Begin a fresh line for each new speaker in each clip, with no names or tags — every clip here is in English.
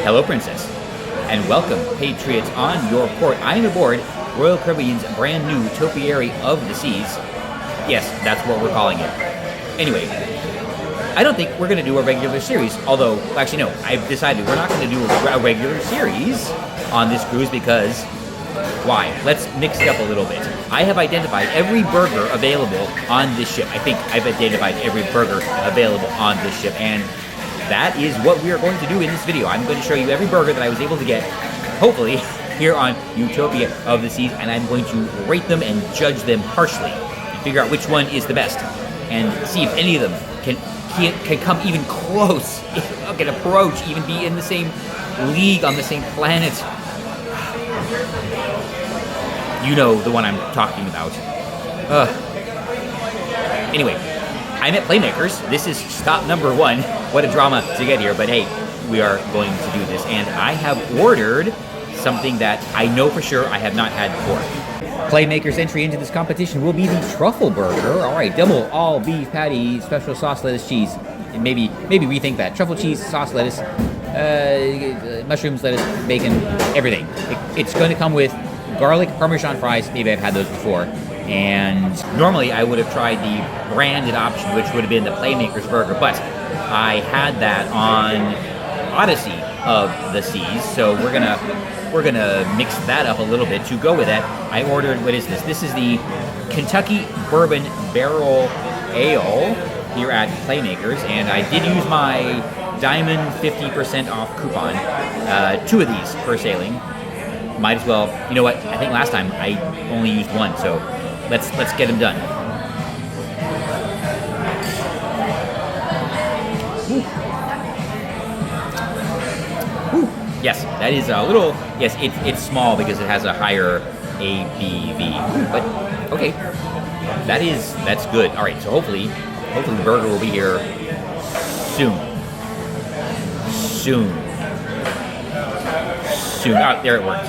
Hello, Princess, and welcome, Patriots, on your port. I am aboard Royal Caribbean's brand new Topiary of the Seas. Yes, that's what we're calling it. Anyway, I don't think we're going to do a regular series, although, actually, no, I've decided we're not going to do a regular series on this cruise because, why? Let's mix it up a little bit. I have identified every burger available on this ship. I think I've identified every burger available on this ship, and that is what we are going to do in this video. I'm going to show you every burger that I was able to get, hopefully, here on Utopia of the Seas, and I'm going to rate them and judge them harshly and figure out which one is the best and see if any of them can come even close, can approach, even be in the same league on the same planet. You know the one I'm talking about. Anyway, I'm at Playmakers. This is stop number 1. What a drama to get here, but hey, we are going to do this. And I have ordered something that I know for sure I have not had before. Playmakers' entry into this competition will be the truffle burger. All right, double all beef patty, special sauce, lettuce, cheese. And maybe rethink that. Truffle, cheese, sauce, lettuce, mushrooms, lettuce, bacon, everything. It's going to come with garlic Parmesan fries. Maybe I've had those before. And normally I would have tried the branded option, which would have been the Playmakers burger, but I had that on Odyssey of the Seas, so we're gonna mix that up a little bit. To go with that, I ordered, what is this? This is the Kentucky Bourbon Barrel Ale here at Playmakers, and I did use my Diamond 50% off coupon. 2 of these per sailing. Might as well, you know what, I think last time I only used 1, so let's get them done. Ooh. Ooh. Yes, that is a little, yes, it's small because it has a higher ABV, but okay, that's good. All right, so hopefully the burger will be here soon. Oh, there it worked.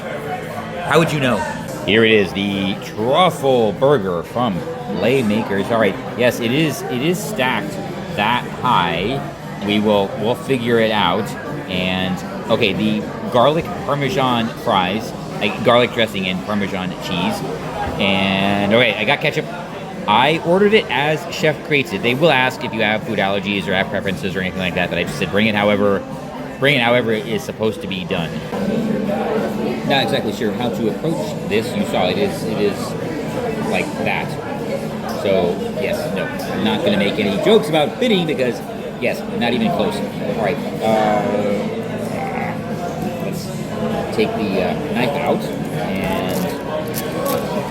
How would you know? Here it is, the truffle burger from Playmakers. All right, yes, it is stacked that high. We'll figure it out. And okay, the garlic Parmesan fries, like garlic dressing and Parmesan cheese. And okay, I got ketchup. I ordered it as chef creates it. They will ask if you have food allergies or have preferences or anything like that, but I just said bring it however it is supposed to be done. Not exactly sure how to approach this. You saw it is like that. So yes, no, I'm not going to make any jokes about fitting because yes, not even close. All right, let's take the knife out and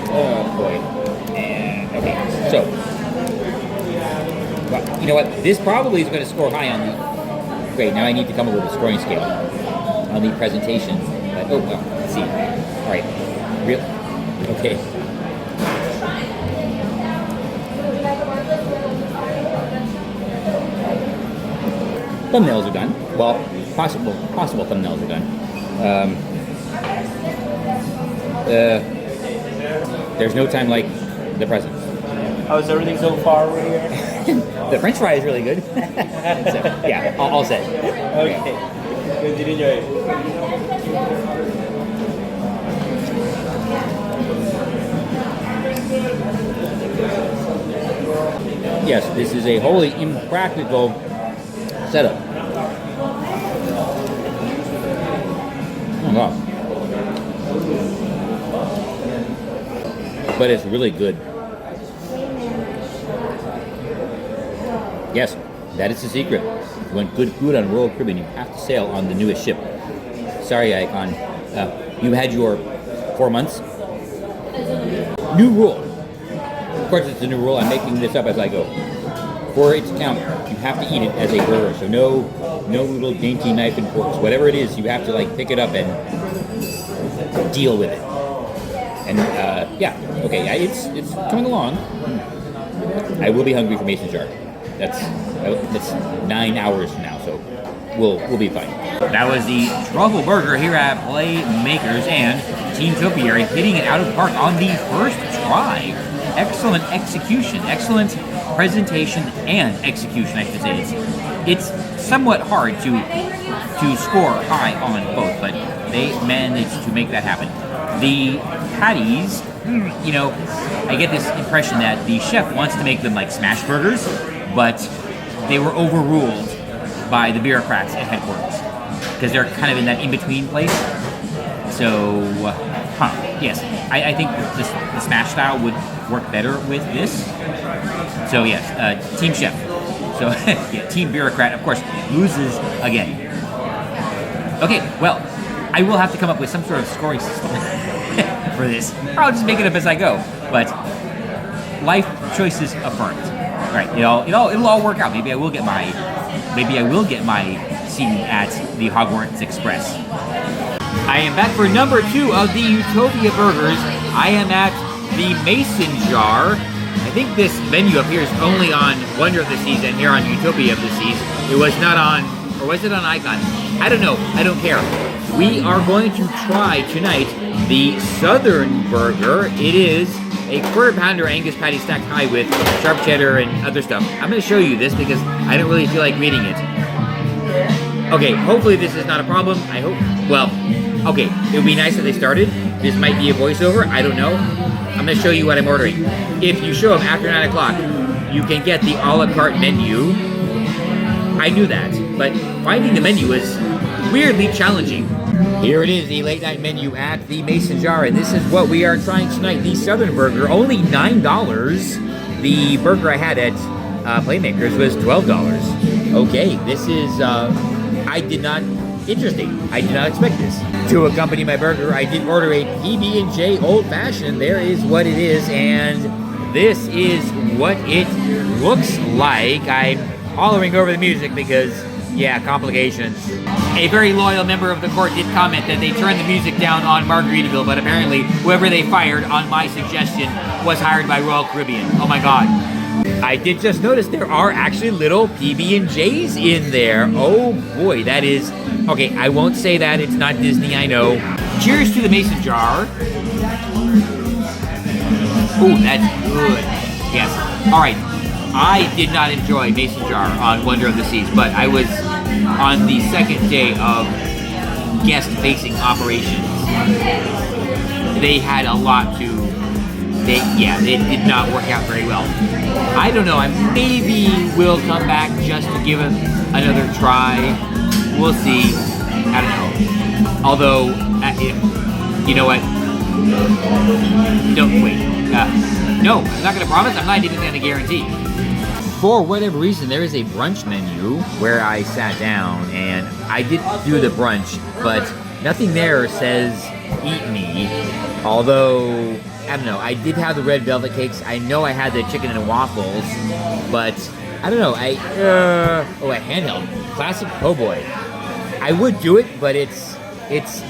oh boy, and okay. So, well, you know what? This probably is going to score high on the. Great. Now I need to come up with a scoring scale on the presentation. But, oh well. See. All right. Real. Okay. Thumbnails are done. Well, possible thumbnails are done. There's no time like the present.
How's everything so far over here?
The French fry is really good. So, yeah, all set.
Okay. Good. Did you enjoy it?
Yes, this is a wholly impractical setup. Oh wow. But it's really good. Yes, that is the secret. If you want good food on Royal Caribbean, you have to sail on the newest ship. Sorry, Icon. You had your 4 months. New rule. Of course, it's a new rule. I'm making this up as I go. For its count, you have to eat it as a burger. So no little dainty knife and forks. Whatever it is, you have to like pick it up and deal with it. And yeah, okay, it's coming along. I will be hungry for Mason Jar. That's 9 hours from now, so we'll be fine. That was the truffle burger here at Playmakers, and Team Topiary hitting it out of the park on the first try. Excellent execution, excellent presentation and execution, I should say. It's somewhat hard to to score high on both, but they managed to make that happen. The patties, you know, I get this impression that the chef wants to make them like smash burgers, but they were overruled by the bureaucrats at headquarters because they're kind of in that in-between place. So, yes, I think the smash style would work better with this. So yes, team chef. So yeah, team bureaucrat, of course, loses again. Okay, well, I will have to come up with some sort of scoring system for this. Or I'll just make it up as I go. But life choices affirmed. All right, it'll all work out. Maybe I will get my seating at the Hogwarts Express. I am back for number 2 of the Utopia burgers. I am at the Mason Jar. I think this menu up here is only on Wonder of the Seas and here on Utopia of the Seas. It was not on, or was it on Icon? I don't know. I don't care. We are going to try tonight the Southern Burger. It is a quarter-pounder Angus patty stacked high with sharp cheddar and other stuff. I'm going to show you this because I don't really feel like reading it. Okay, hopefully this is not a problem. I hope. Well, okay, it would be nice if they started. This might be a voiceover. I don't know. I'm going to show you what I'm ordering. If you show up after 9 o'clock, you can get the a la carte menu. I knew that, but finding the menu is weirdly challenging. Here it is, the late night menu at the Mason Jar, and this is what we are trying tonight. The Southern Burger, only $9. The burger I had at Playmakers was $12. Okay, this is, interesting. I did not expect this. To accompany my burger, I did order a PB&J Old Fashioned. There is what it is, and this is what it looks like. I'm hollering over the music because, yeah, complications. A very loyal member of the court did comment that they turned the music down on Margaritaville, but apparently whoever they fired on my suggestion was hired by Royal Caribbean. Oh my God. I did just notice there are actually little PB&Js in there. Oh boy, that is... Okay, I won't say that. It's not Disney, I know. Cheers to the Mason Jar. Ooh, that's good. Yes. All right. I did not enjoy Mason Jar on Wonder of the Seas, but I was on the second day of guest-facing operations. They had a lot to... it did not work out very well. I don't know, I maybe will come back just to give it another try. We'll see. I don't know. Although, you know what? Don't wait. No, I'm not going to promise. I'm not even going to guarantee. For whatever reason, there is a brunch menu where I sat down and I did do the brunch, but nothing there says eat me. Although, I don't know, I did have the red velvet cakes. I know I had the chicken and waffles, but I don't know. A handheld classic po' boy. I would do it, but it's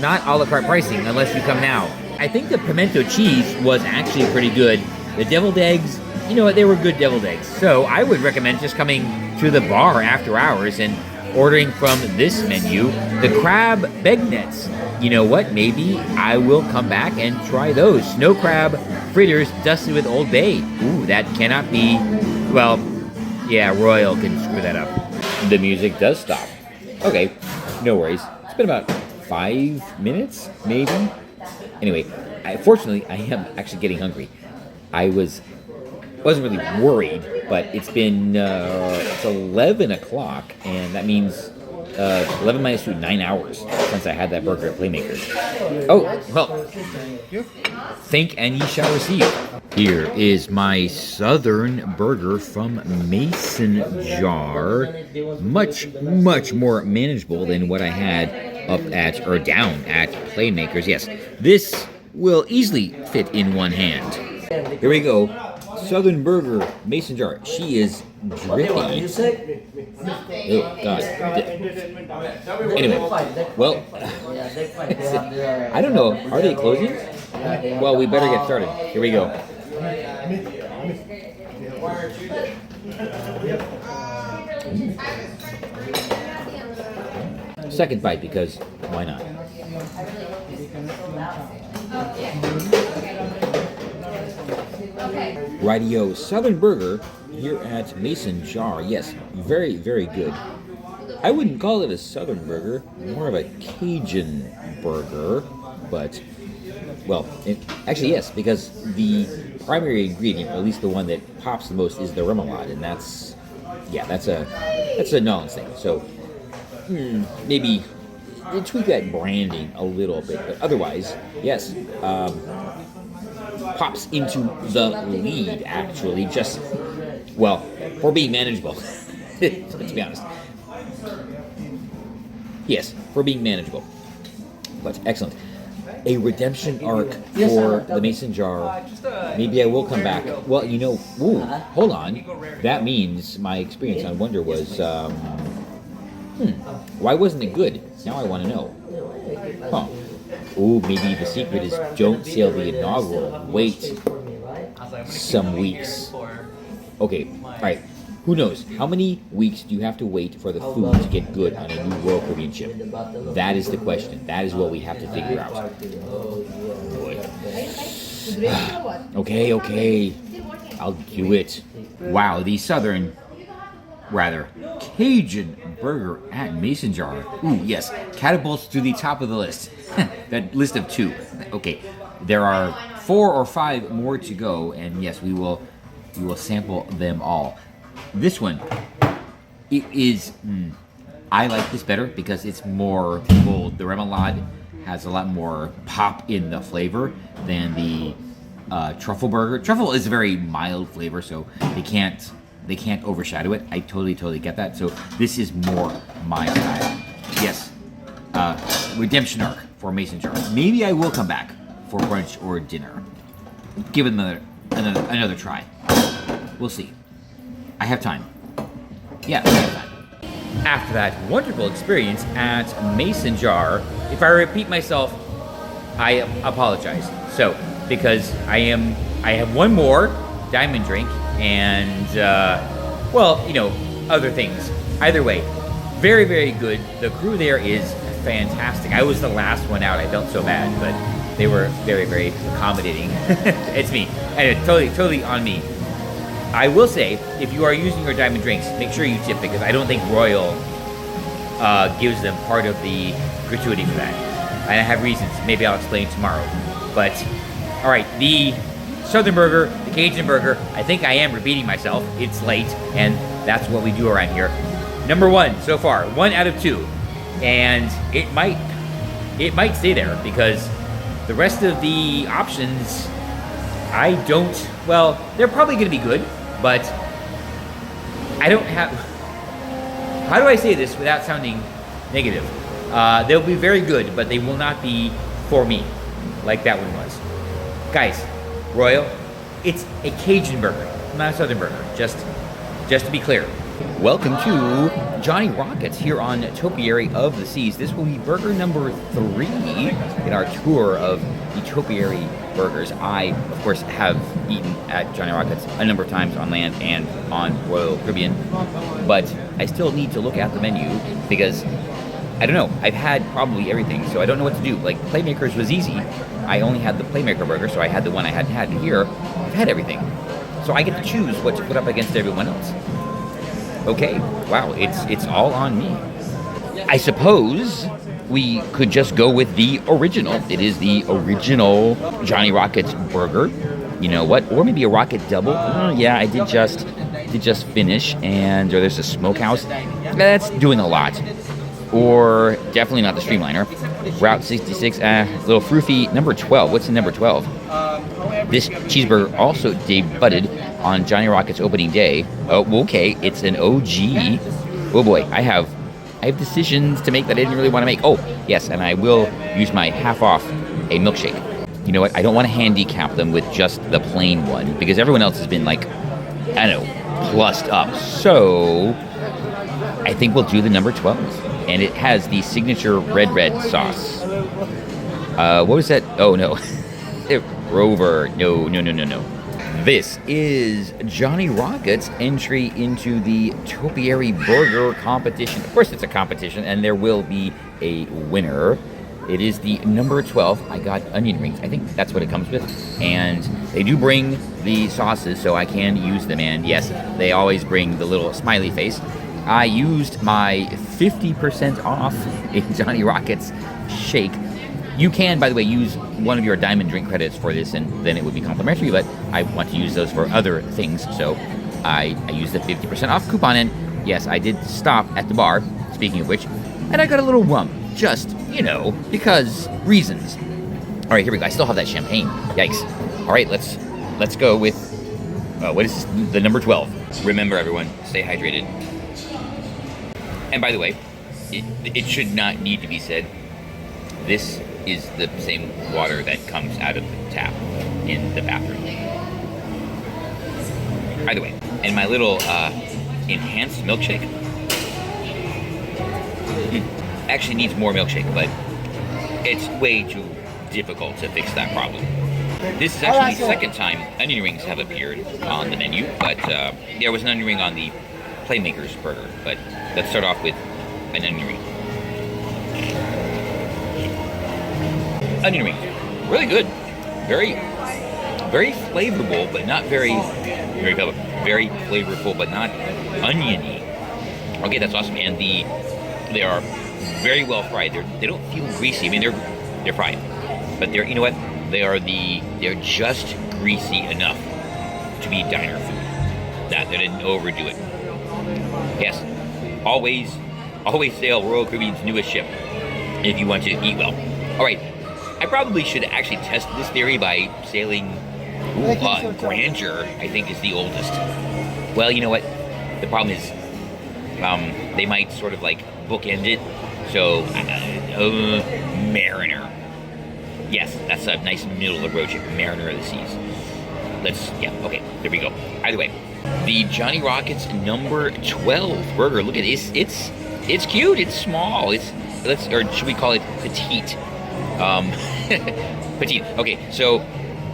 not a la carte pricing unless you come now. I think the pimento cheese was actually pretty good. The deviled eggs, you know what, they were good deviled eggs. So I would recommend just coming to the bar after hours and ordering from this menu. The crab begnets, you know what, maybe I will come back and try those. Snow crab fritters dusted with Old Bay. Ooh, that cannot be, well, yeah, Royal can screw that up. The music does stop. Okay, no worries. It's been about 5 minutes, maybe. Anyway, fortunately, I am actually getting hungry. I wasn't really worried, but it's been, it's 11 o'clock, and that means 11 minus 2, 9 hours since I had that burger at Playmakers. Oh, well, think and ye shall receive. Here is my Southern Burger from Mason Jar. Much, much more manageable than what I had up at, or down at Playmakers. Yes, this will easily fit in one hand. Here we go. Southern Burger, Mason Jar. She is drippy. Oh, God. Anyway, well, I don't know. Are they closing? Well, we better get started. Here we go. Second bite, because why not? Rightio, Southern Burger here at Mason Jar. Yes, very, very good. I wouldn't call it a southern burger, more of a Cajun burger, but, well, actually yes, because the primary ingredient, or at least the one that pops the most, is the remoulade, and that's a Nolans thing. So maybe tweak that branding a little bit, but otherwise, yes, pops into the lead actually. Just for being manageable, to be honest. Yes, for being manageable, but excellent. A redemption arc for the mason jar. Maybe I will come back. Well, hold on. That means my experience on Wonder was, why wasn't it good? Now I want to know. Huh. Ooh, maybe the secret is don't sail the inaugural. Wait some weeks. Okay, alright. Who knows? How many weeks do you have to wait for the food to get good on a new Royal Caribbean ship? That is the question. That is what we have to figure out. Boy. Okay. I'll do it. Wow, the Cajun burger at Mason Jar. Ooh, yes. Catapults to the top of the list. That list of 2. Okay. There are 4 or 5 more to go, and yes, we will sample them all. This one, it is, I like this better because it's more bold. The remoulade has a lot more pop in the flavor than the truffle burger. Truffle is a very mild flavor, so they can't overshadow it. I totally get that. So this is more my style. Yes, redemption arc for Mason Jar. Maybe I will come back for brunch or dinner. Give it another try. We'll see. I have time. Yeah, I have time. After that wonderful experience at Mason Jar, if I repeat myself, I apologize. So, because I have one more diamond drink and, other things. Either way, very, very good. The crew there is fantastic. I was the last one out. I felt so bad, but they were very, very accommodating. It's me. And it's totally on me. I will say, if you are using your diamond drinks, make sure you tip because I don't think Royal gives them part of the gratuity for that. And I have reasons. Maybe I'll explain tomorrow. But, all right, the Southern Burger, the Cajun Burger, I think I am repeating myself. It's late, and that's what we do around here. Number 1 so far, 1 out of 2. And it might stay there because the rest of the options, they're probably going to be good. But I don't have... How do I say this without sounding negative? They'll be very good, but they will not be for me, like that one was. Guys, Royal, it's a Cajun burger, not a Southern burger. Just to be clear. Welcome to Johnny Rockets here on Topiary of the Seas. This will be burger number 3 in our tour of the Topiary burgers. I, of course, have eaten at Johnny Rockets a number of times on land and on Royal Caribbean, but I still need to look at the menu because, I don't know, I've had probably everything, so I don't know what to do. Like, Playmakers was easy. I only had the Playmaker burger, so I had the one I hadn't had. Here, I've had everything. So I get to choose what to put up against everyone else. Okay, wow, it's all on me. I suppose we could just go with the original. It is the original Johnny Rockets burger. You know what? Or maybe a Rocket Double. Yeah, I did just finish, and or there's a smokehouse. That's doing a lot. Or definitely not the Streamliner. Route 66, little froofy. Number 12. What's in number 12? This cheeseburger also debuted on Johnny Rockets opening day. Oh, okay, it's an OG. Oh boy, I have decisions to make that I didn't really want to make. Oh, yes, and I will use my half off a milkshake. You know what? I don't want to handicap them with just the plain one because everyone else has been like, I don't know, plussed up. So I think we'll do the number 12. And it has the signature red sauce. What was that? Oh, no. Rover. No. This is Johnny Rockets' entry into the Topiary Burger competition. Of course, it's a competition, and there will be a winner. It is the number 12. I got onion rings. I think that's what it comes with. And they do bring the sauces, so I can use them. And yes, they always bring the little smiley face. I used my 50% off in Johnny Rockets shake. You can, by the way, use one of your diamond drink credits for this, and then it would be complimentary, but I want to use those for other things, so I used the 50% off coupon, and yes, I did stop at the bar, speaking of which, and I got a little rum, just, you know, because reasons. All right, here we go. I still have that champagne. Yikes. All right, let's go with, what is this? The number 12. Remember, everyone, stay hydrated. And by the way, it should not need to be said, this is the same water that comes out of the tap in the bathroom. Either way, and my little enhanced milkshake actually needs more milkshake, but it's way too difficult to fix that problem. This is actually the second time onion rings have appeared on the menu, but there was an onion ring on the Playmakers burger, but let's start off with an onion ring. Onion rings, really good, very flavorful, but not very flavorful, but not oniony. Okay, that's awesome, and they are very well fried. They don't feel greasy. I mean, they're fried, but you know what? They're just greasy enough to be diner food. That they didn't overdo it. Yes, always sail Royal Caribbean's newest ship if you want to eat well. All right. I probably should actually test this theory by sailing Grandeur, I think, is the oldest. Well, you know what? The problem is they might sort of like bookend it. So, Mariner. Yes, that's a nice middle of the road ship. Mariner of the Seas. Okay, there we go. Either way, the Johnny Rockets number 12 burger. Look at this. It's cute. It's small. Or should we call it petite? Petite. Okay, so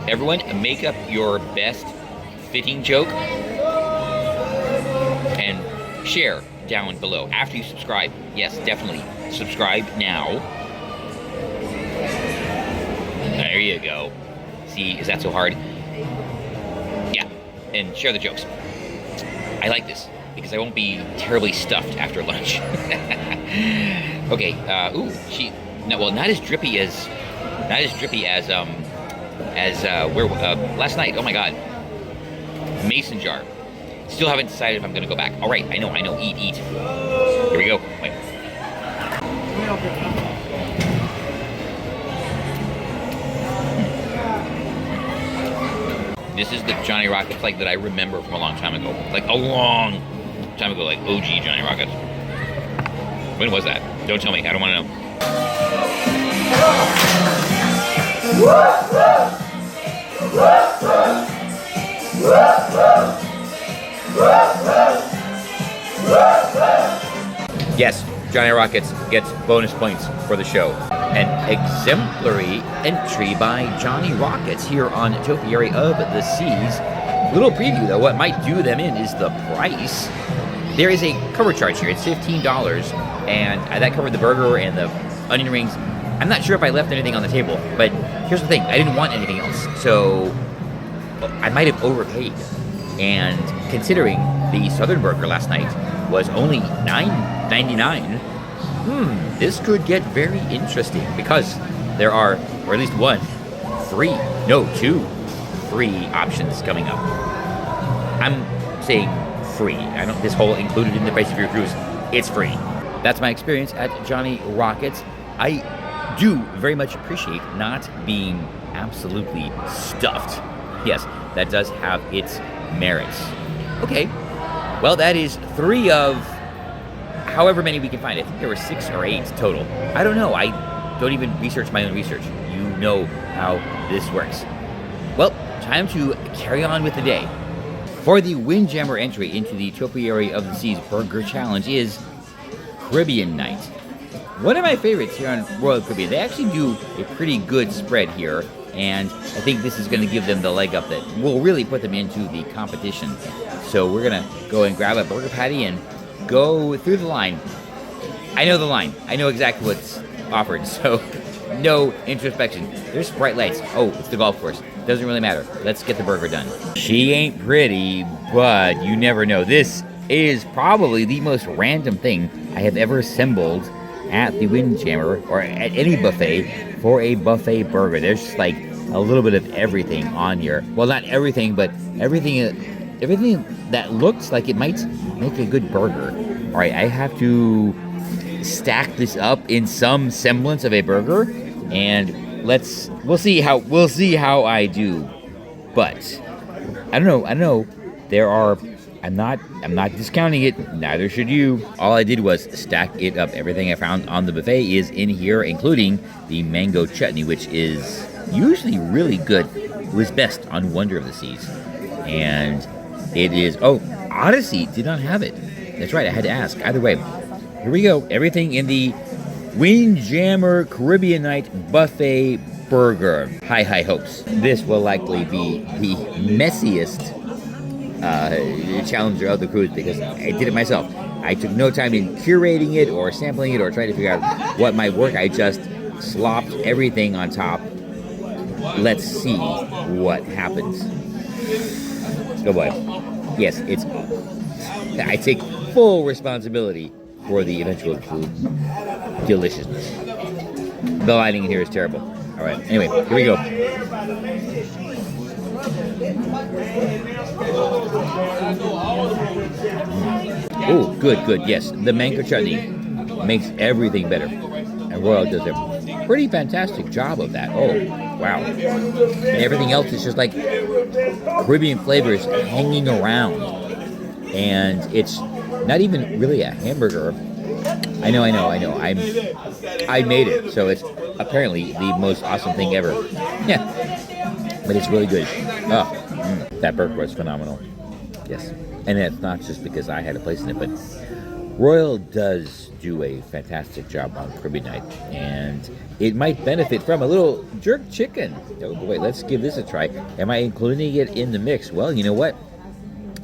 everyone make up your best fitting joke and share down below after you subscribe. Yes, definitely subscribe now. There you go. See, is that so hard? Yeah, and share the jokes. I like this because I won't be terribly stuffed after lunch. Okay, not as drippy as last night. Oh my god, mason jar. Still haven't decided if I'm gonna go back. All right, I know. Eat. Here we go. Wait. This is the Johnny Rockets like that I remember from a long time ago, like OG Johnny Rockets. When was that? Don't tell me. I don't want to know. Yes, Johnny Rockets gets bonus points for the show. An exemplary entry by Johnny Rockets here on Utopia of the Seas. Little preview though, what might do them in is the price. There is a cover charge here. It's $15, and that covered the burger and the onion rings. I'm not sure if I left anything on the table, but here's the thing. I didn't want anything else, so I might have overpaid. And considering the Southern burger last night was only $9.99, this could get very interesting because there are, or at least two free options coming up. I'm saying free. This whole included in the price of your cruise. It's free. That's my experience at Johnny Rockets. I do very much appreciate not being absolutely stuffed. Yes, that does have its merits. Okay, well, that is 3 of however many we can find. I think there were 6 or 8 total. I don't know. I don't even research my own research. You know how this works. Well, time to carry on with the day. For the Windjammer entry into the Utopia of the Seas Burger Challenge is Caribbean Night. One of my favorites here on Royal Caribbean. They actually do a pretty good spread here, and I think this is going to give them the leg up that will really put them into the competition. So we're going to go and grab a burger patty and go through the line. I know the line. I know exactly what's offered, so no introspection. There's bright lights. Oh, it's the golf course. Doesn't really matter. Let's get the burger done. She ain't pretty, but you never know. This It is probably the most random thing I have ever assembled at the Windjammer or at any buffet for a buffet burger. There's just like a little bit of everything on here. Well, not everything, but everything that looks like it might make a good burger. All right, I have to stack this up in some semblance of a burger, and we'll see how I do. But I don't know. I'm not discounting it. Neither should you. All I did was stack it up. Everything I found on the buffet is in here, including the mango chutney, which is usually really good. It was best on Wonder of the Seas. And it is... Oh, Odyssey did not have it. That's right, I had to ask. Either way, here we go. Everything in the Windjammer Caribbean Night Buffet Burger. High hopes. This will likely be the messiest challenger of the cruise because I did it myself. I took no time in curating it or sampling it or trying to figure out what might work. I just slopped everything on top. Let's see what happens. Oh boy. Yes, I take full responsibility for the eventual food deliciousness. The lighting in here is terrible. All right. Anyway, here we go. Oh, good. Yes, the mango chutney makes everything better, and Royal does a pretty fantastic job of that. Oh, wow! And everything else is just like Caribbean flavors hanging around, and it's not even really a hamburger. I know. I made it, so it's apparently the most awesome thing ever. Yeah, but it's really good. That burger was phenomenal. Yes, and it's not just because I had a place in it, but Royal does do a fantastic job on Caribbean Night, and it might benefit from a little jerk chicken. Oh boy, let's give this a try. Am I including it in the mix? Well, you know what?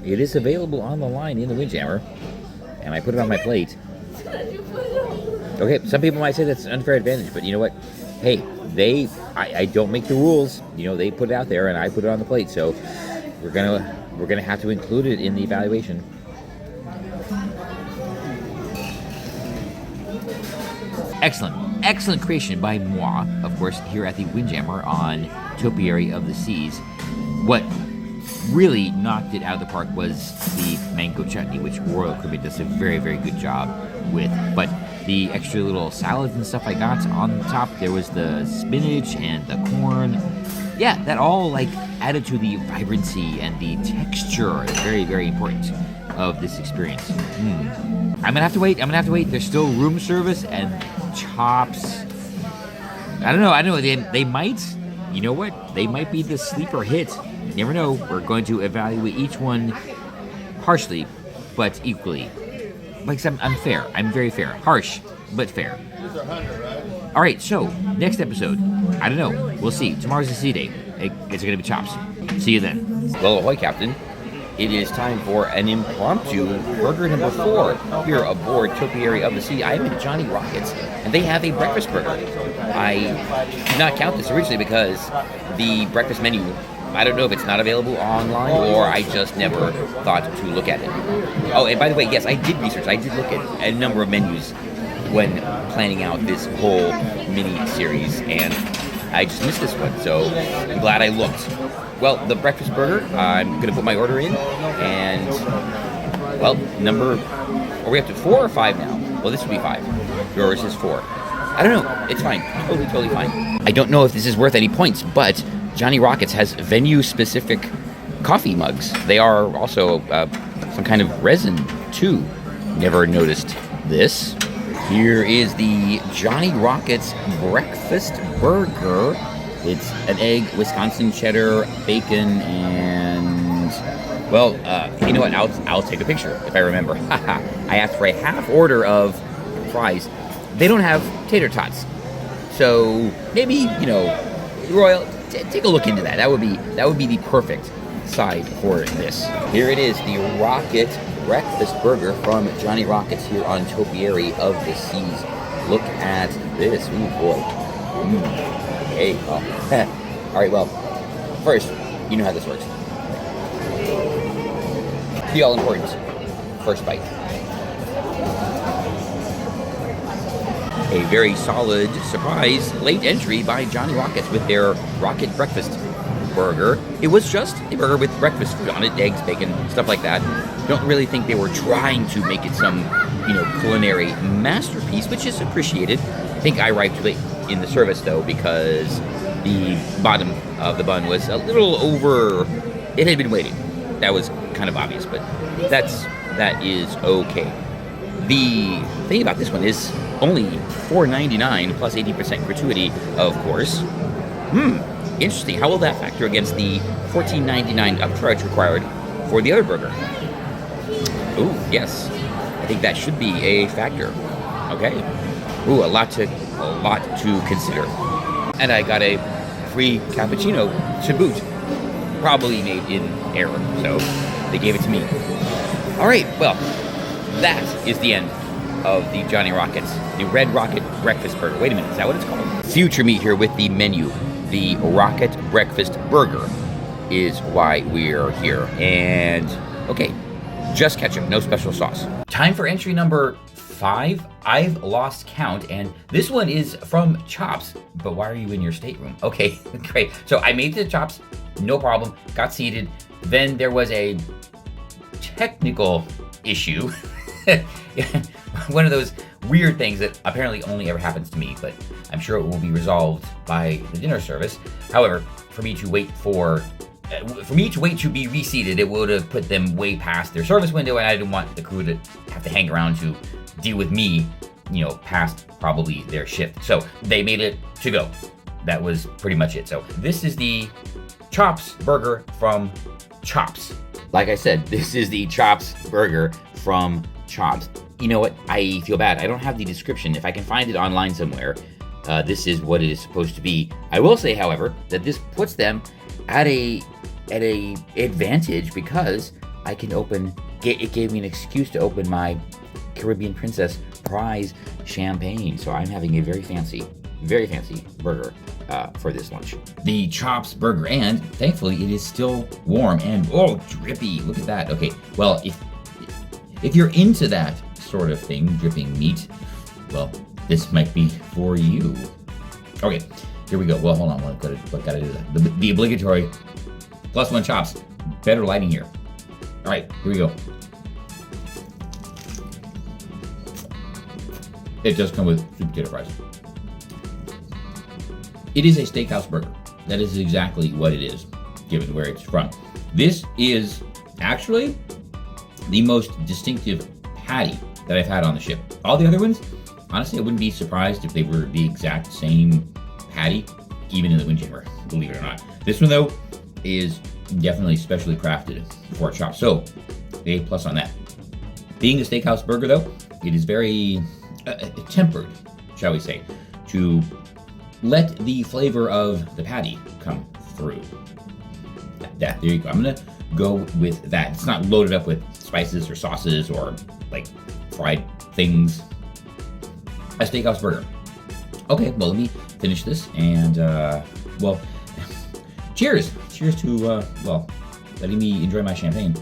It is available on the line in the Windjammer, and I put it on my plate. Okay, some people might say that's an unfair advantage, but you know what? Hey, I don't make the rules. You know, they put it out there, and I put it on the plate, so we're gonna have to include it in the evaluation. Excellent creation by moi, of course, here at the Windjammer on Utopia of the Seas. What really knocked it out of the park was the mango chutney, which Royal Caribbean does a very, very good job with. But the extra little salads and stuff I got on top, there was the spinach and the corn. Yeah, that all like added to the vibrancy and the texture. Very, very important of this experience. I'm gonna have to wait. There's still room service and chops. I don't know. They might. You know what? They might be the sleeper hit. You never know. We're going to evaluate each one harshly, but equally. Like I'm fair. I'm very fair. Harsh, but fair. All right. So next episode. I don't know. We'll see. Tomorrow's the sea day. It's going to be chops. See you then. Well, ahoy, Captain. It is time for an impromptu burger number 4 here aboard Utopia of the Sea. I'm at Johnny Rockets, and they have a breakfast burger. I did not count this originally because the breakfast menu, I don't know if it's not available online or I just never thought to look at it. Oh, and by the way, yes, I did research. I did look at a number of menus when planning out this whole mini-series, and I just missed this one, so I'm glad I looked. Well, the breakfast burger, I'm going to put my order in, and, well, are we up to 4 or 5 now? Well, this would be 5. Yours is 4. I don't know. It's fine. Totally fine. I don't know if this is worth any points, but Johnny Rockets has venue-specific coffee mugs. They are also some kind of resin, too. Never noticed this. Here is the Johnny Rockets breakfast burger. It's an egg, Wisconsin cheddar, bacon, and, well, you know what? I'll take a picture if I remember. I asked for a half order of fries. They don't have tater tots, so maybe Royal, take a look into that. That would be the perfect side for this. Here it is, the Rocket breakfast burger from Johnny Rockets here on Topiary of the Seas. Look at this. Ooh boy. Hey, well, all right, well, first, you know how this works. The all-important first bite. A very solid surprise late entry by Johnny Rockets with their Rocket Breakfast burger. It was just a burger with breakfast food on it, eggs, bacon, stuff like that. Don't really think they were trying to make it some, culinary masterpiece, which is appreciated. I think I arrived too late in the service though, because the bottom of the bun was a little over. It had been waiting. That was kind of obvious, but that is okay. The thing about this one is only $4.99 plus 80% gratuity, of course. Interesting. How will that factor against the $14.99 upcharge required for the other burger? Ooh, yes. I think that should be a factor. Okay. Ooh, a lot to consider. And I got a free cappuccino to boot. Probably made in error, so they gave it to me. All right, well, that is the end of the Johnny Rockets, the Red Rocket Breakfast Burger. Wait a minute, is that what it's called? Future meat here with the menu. The Rocket Breakfast Burger is why we're here. And, okay, just ketchup, no special sauce. Time for entry number 5. I've lost count, and this one is from Chops. But why are you in your stateroom? Okay, great. So I made the Chops, no problem, got seated. Then there was a technical issue. One of those weird things that apparently only ever happens to me, but I'm sure it will be resolved by the dinner service. However, for me to wait to be reseated, it would have put them way past their service window, and I didn't want the crew to have to hang around to deal with me, past probably their shift. So they made it to go. That was pretty much it. So this is the Chops burger from Chops. Like I said, this is the Chops burger from Chops. You know what? I feel bad. I don't have the description. If I can find it online somewhere, this is what it is supposed to be. I will say, however, that this puts them at a advantage because I can it gave me an excuse to open my Caribbean Princess Prize champagne. So I'm having a very fancy burger for this lunch. The Chops burger, and thankfully it is still warm and drippy. Look at that. Okay, well, if you're into that sort of thing, dripping meat, well, this might be for you. Okay, here we go. Well, hold on. What gotta do that? The obligatory +1 Chops. Better lighting here. All right, here we go. It does come with sweet potato fries. It is a steakhouse burger. That is exactly what it is, given where it's from. This is actually the most distinctive patty that I've had on the ship. All the other ones, honestly, I wouldn't be surprised if they were the exact same patty, even in the Windjammer, believe it or not. This one, though, is definitely specially crafted for Chops. So, A+ on that. Being a steakhouse burger, though, it is very tempered, shall we say, to let the flavor of the patty come through. There you go. I'm gonna go with that. It's not loaded up with spices or sauces or like fried things. A steakhouse burger. Okay, well, let me finish this and cheers. Cheers to letting me enjoy my champagne.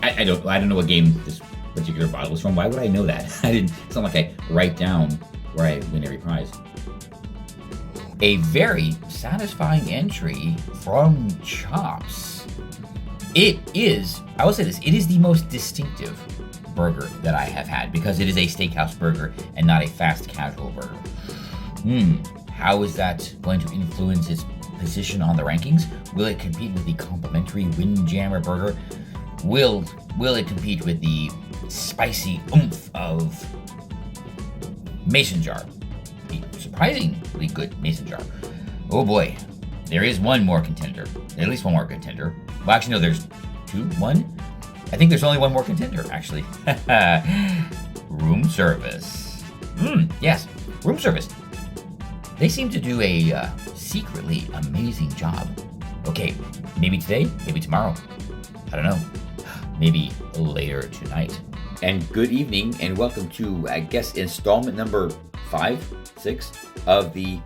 I don't know what game this particular bottle is from. Why would I know that? It's not like I write down where I win every prize. A very satisfying entry from Chops. It is, I will say this, it is the most distinctive burger that I have had because it is a steakhouse burger and not a fast casual burger. How is that going to influence its position on the rankings? Will it compete with the complimentary Windjammer burger? Will it compete with the spicy oomph of Mason Jar? The surprisingly good Mason Jar. Oh boy, there is one more contender. At least one more contender. Well, actually, no, there's one. I think there's only one more contender, actually. Room service. Yes, room service. They seem to do a secretly amazing job. Okay, maybe today, maybe tomorrow. I don't know. Maybe later tonight. And good evening, and welcome to, I guess, installment number 5, 6 of the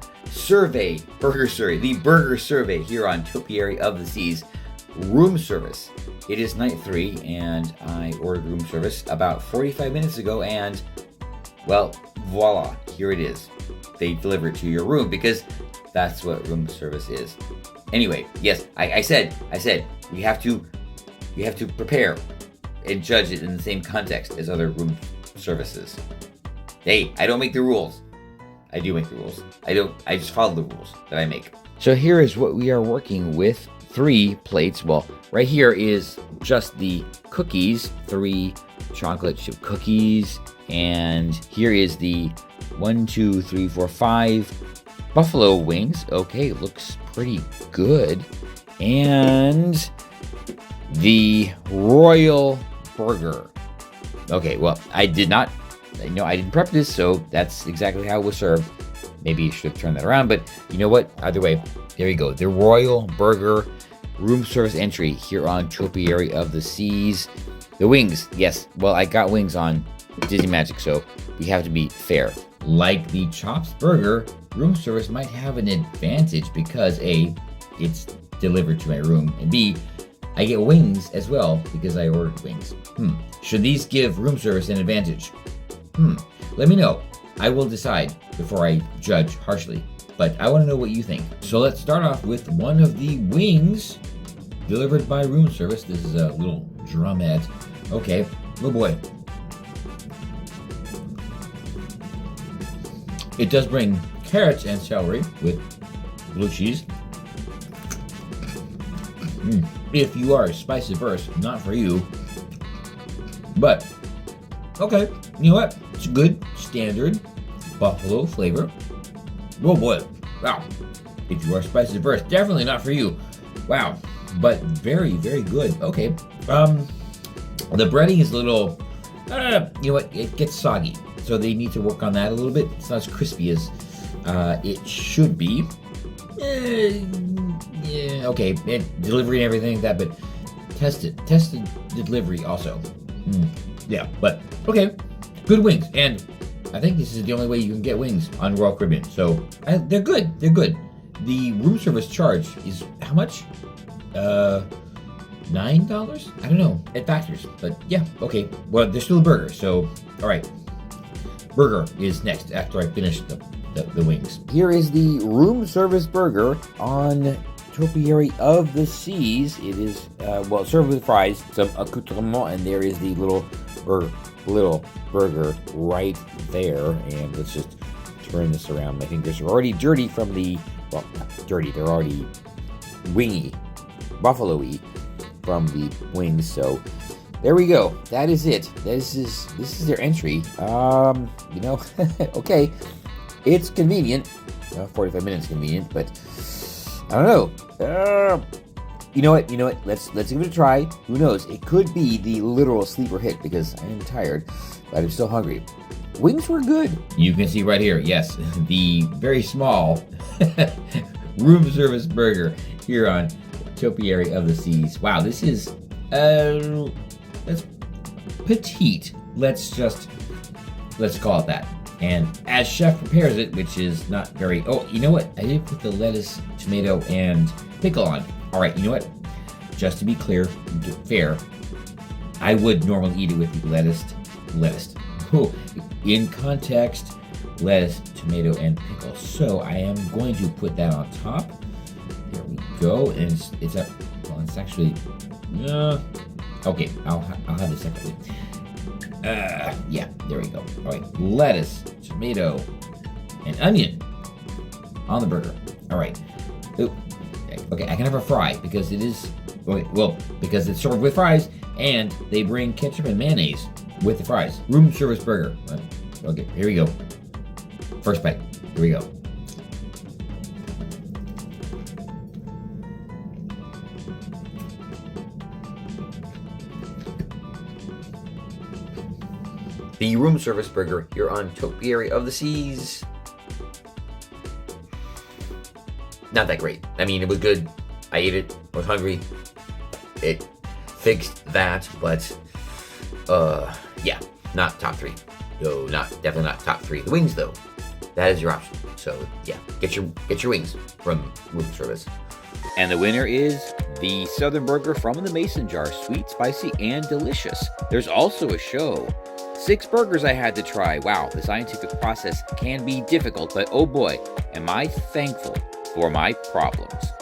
burger survey here on Topiary of the Seas. room service. It is night 3, and I ordered room service about 45 minutes ago, and, well, voila, here it is. They deliver it to your room, because that's what room service is. Anyway, yes, I said, we have to prepare and judge it in the same context as other room services. Hey, I don't make the rules. I do make the rules. I just follow the rules that I make. So here is what we are working with. 3 plates. Well, right here is just the cookies, 3 chocolate chip cookies. And here is the 1, 2, 3, 4, 5 buffalo wings. Okay, looks pretty good. And the royal burger. Okay, well, I didn't prep this, so that's exactly how it was served. Maybe you should have turned that around, but you know what? Either way, there you go. The royal burger room service entry here on Topiary of the Seas. The wings, yes. Well, I got wings on Disney Magic, so we have to be fair. Like the Chops burger, room service might have an advantage because A, it's delivered to my room, and B, I get wings as well because I ordered wings. Should these give room service an advantage? Let me know. I will decide before I judge harshly, but I want to know what you think. So let's start off with one of the wings delivered by room service. This is a little drumette. Okay, oh boy. It does bring carrots and celery with blue cheese. If you are spice averse, not for you. But, okay, you know what? It's a good, standard buffalo flavor. Oh boy, wow. If you are spice averse, definitely not for you. Wow, but very, very good. Okay, the breading is a little, you know what? It gets soggy. So they need to work on that a little bit. It's not as crispy as it should be. Yeah, okay, delivery and everything like that, but tested delivery also. Yeah, but okay, good wings, and I think this is the only way you can get wings on Royal Caribbean. So they're good. They're good. The room service charge is how much? $9? I don't know. It factors, but yeah, okay. Well, there's still a burger, so all right. Burger is next after I finish the wings. Here is the room service burger on Topiary of the Seas. It is well served with fries, some accoutrement, and there is the little burger right there. And let's just turn this around. My fingers are already dirty from the not dirty. They're already wingy, buffalo-y from the wings. So there we go. That is it. This is their entry. You know, okay, it's convenient. 45 minutes convenient, but I don't know. You know what? Let's give it a try. Who knows? It could be the literal sleeper hit because I am tired, but I'm still hungry. Wings were good. You can see right here, yes, the very small room service burger here on Topiary of the Seas. Wow, this is that's petite. Let's call it that. And as chef prepares it, which is not very... Oh, you know what? I did put the lettuce, tomato, and pickle on. All right, you know what? Just to be clear, fair, I would normally eat it with the lettuce. Oh, in context, lettuce, tomato, and pickle. So I am going to put that on top. There we go. And it's up... Well, it's actually... okay, I'll have it separately. Yeah, there we go. All right, lettuce, tomato, and onion on the burger. All right. Ooh. Okay, I can have a fry because it is, okay, well, because it's served with fries, and they bring ketchup and mayonnaise with the fries. Room service burger. Okay, here we go. First bite. Here we go. The room service burger here on Topiary of the Seas. Not that great. I mean, it was good. I ate it. I was hungry. It fixed that, but yeah, not top 3. No, definitely not top 3. The wings, though, that is your option. So yeah, get your wings from room service. And the winner is The Southern Burger from the Mason Jar, sweet, spicy, and delicious. There's also a show. 6 burgers I had to try. Wow, the scientific process can be difficult, but oh boy, am I thankful for my problems.